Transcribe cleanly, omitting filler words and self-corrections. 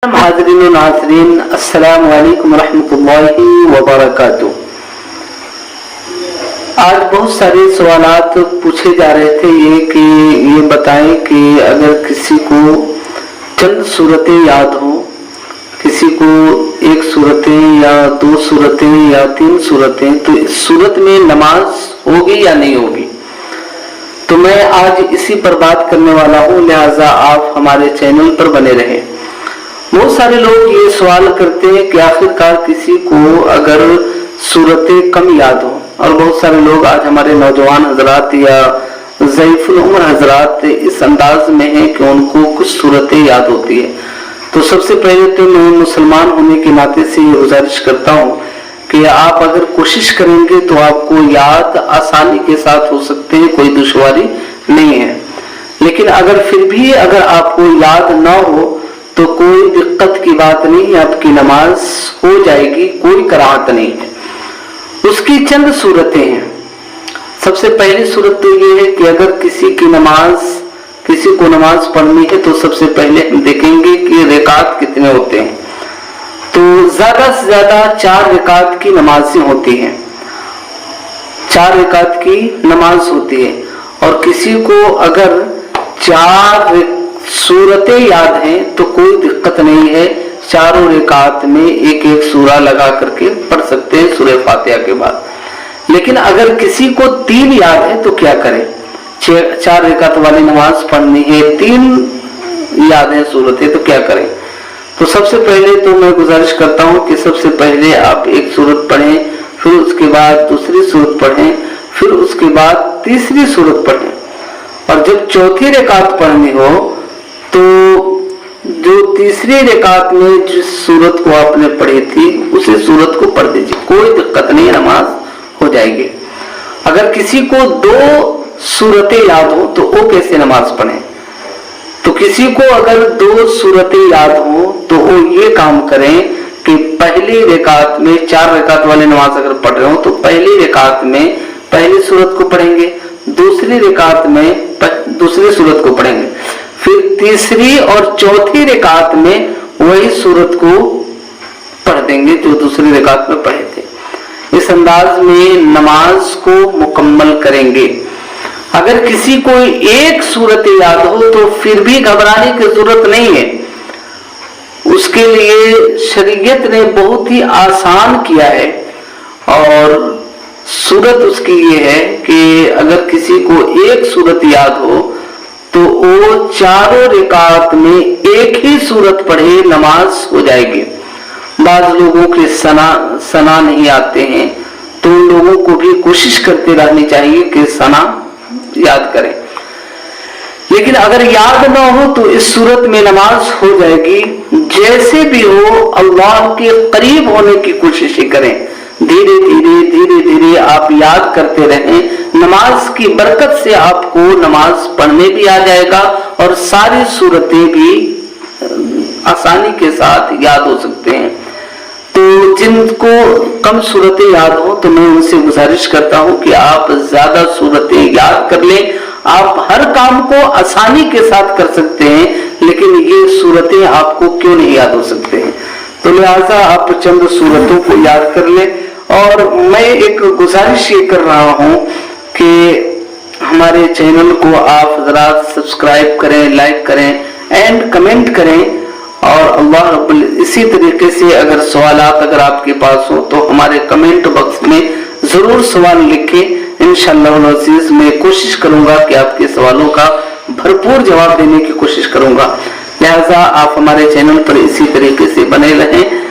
हाज़रीन व नाज़रीन, अस्सलामु अलैकुम रहमतुल्लाहि व बरकातुहू। आज बहुत सारे सवालात पूछे जा रहे थे ये बताएं कि अगर किसी को चंद सूरतें याद हो, किसी को एक सूरतें या दो सूरतें या तीन सूरतें, तो इस सूरत में नमाज होगी या नहीं होगी। तो मैं आज इसी पर बात करने वाला हूँ, लिहाजा आप हमारे चैनल पर बने रहें। बहुत सारे लोग ये सवाल करते हैं कि आखिरकार किसी को अगर सूरतें कम याद हो, और बहुत सारे लोग आज हमारे नौजवान हजरात या ज़ईफ़ुल उम्र हजरात इस अंदाज में हैं कि उनको कुछ सूरतें याद होती है। तो सबसे पहले तो मैं मुसलमान होने के नाते से ये गुजारिश करता हूँ कि आप अगर कोशिश करेंगे तो आपको याद आसानी के साथ हो सकते हैं, कोई दुश्वारी नहीं है। लेकिन अगर फिर भी अगर आपको याद ना हो तो कोई दिक्कत की बात नहीं, आपकी नमाज हो जाएगी, कोई कराहत नहीं है। उसकी चंद सूरतें हैं। सबसे पहली सूरत तो ये है कि अगर किसी को नमाज पढ़नी है तो सबसे पहले हम देखेंगे कि रिकात कितने होते हैं। तो ज्यादा से ज्यादा 4 रिकात की नमाजें होती हैं, 4 रिकात की नमाज होती है। और किसी को अगर 4 सूरतें याद हैं तो कोई दिक्कत नहीं है, चारों रिकात में एक एक सूरा लगा करके पढ़ सकते हैं सूरह फातिहा के बाद। लेकिन अगर किसी को 3 याद है तो क्या करें। 4 रिकात वाली नमाज पढ़नी है, 3 याद है सूरतें, तो क्या करें। तो सबसे पहले तो मैं गुजारिश करता हूं कि सबसे पहले आप एक सूरत पढ़ें, फिर उसके बाद दूसरी सूरत पढ़ें, फिर उसके बाद तीसरी सूरत पढ़ें। और जब चौथी रिकात पढ़नी हो तो जो तीसरी रिकात में जिस सूरत को आपने पढ़ी थी उसी सूरत को पढ़ दीजिए, कोई दिक्कत नहीं, नमाज हो जाएगी। अगर किसी को 2 सूरतें याद हो तो वो कैसे नमाज पढ़े। तो किसी को अगर 2 सूरतें याद हो तो वो ये काम करें कि पहली रिकात में 4 रिकात वाली नमाज अगर पढ़ रहे हो तो पहली रिकात में पहली सूरत को पढ़ेंगे, दूसरी रिकात में दूसरी सूरत को पढ़ेंगे, फिर तीसरी और चौथी रिकात में वही सूरत को पढ़ देंगे जो दूसरी रिकात में पढ़े थे। इस अंदाज में नमाज को मुकम्मल करेंगे। अगर किसी को एक सूरत याद हो तो फिर भी घबराने की जरूरत नहीं है। उसके लिए शरीयत ने बहुत ही आसान किया है, और सूरत उसकी ये है कि अगर किसी को एक सूरत याद हो तो वो चारों रिकात में एक ही सूरत पढ़े, नमाज हो जाएगी। बाज लोगों के सना नहीं आते हैं तो उन लोगों को भी कोशिश करते रहनी चाहिए कि सना याद करें। लेकिन अगर याद ना हो तो इस सूरत में नमाज हो जाएगी। जैसे भी हो अल्लाह के करीब होने की कोशिश करें, धीरे धीरे आप याद करते रहें। नमाज की बरकत से आपको नमाज पढ़ने भी आ जाएगा और सारी सूरतें भी आसानी के साथ याद हो सकते हैं। तो जिनको कम सूरतें याद हो तो मैं उनसे गुजारिश करता हूं कि आप ज्यादा सूरतें याद कर लें। आप हर काम को आसानी के साथ कर सकते हैं, लेकिन ये सूरतें आपको क्यों नहीं याद हो सकते हैं। तो लिहाजा आप चंद सूरतों को याद कर लें। और मैं एक गुजारिश ये कर रहा हूं कि हमारे चैनल को आप जरा सब्सक्राइब करें, लाइक करें एंड कमेंट करें। और अल्लाह रब्बुल इसी तरीके से अगर सवालात अगर आपके पास हो तो हमारे कमेंट बॉक्स में जरूर सवाल लिखें। इंशाअल्लाह अज़ीज़ मैं कोशिश करूंगा कि आपके सवालों का भरपूर जवाब देने की कोशिश करूंगा। लिहाजा आप हमारे चैनल पर इसी तरीके से बने रहें।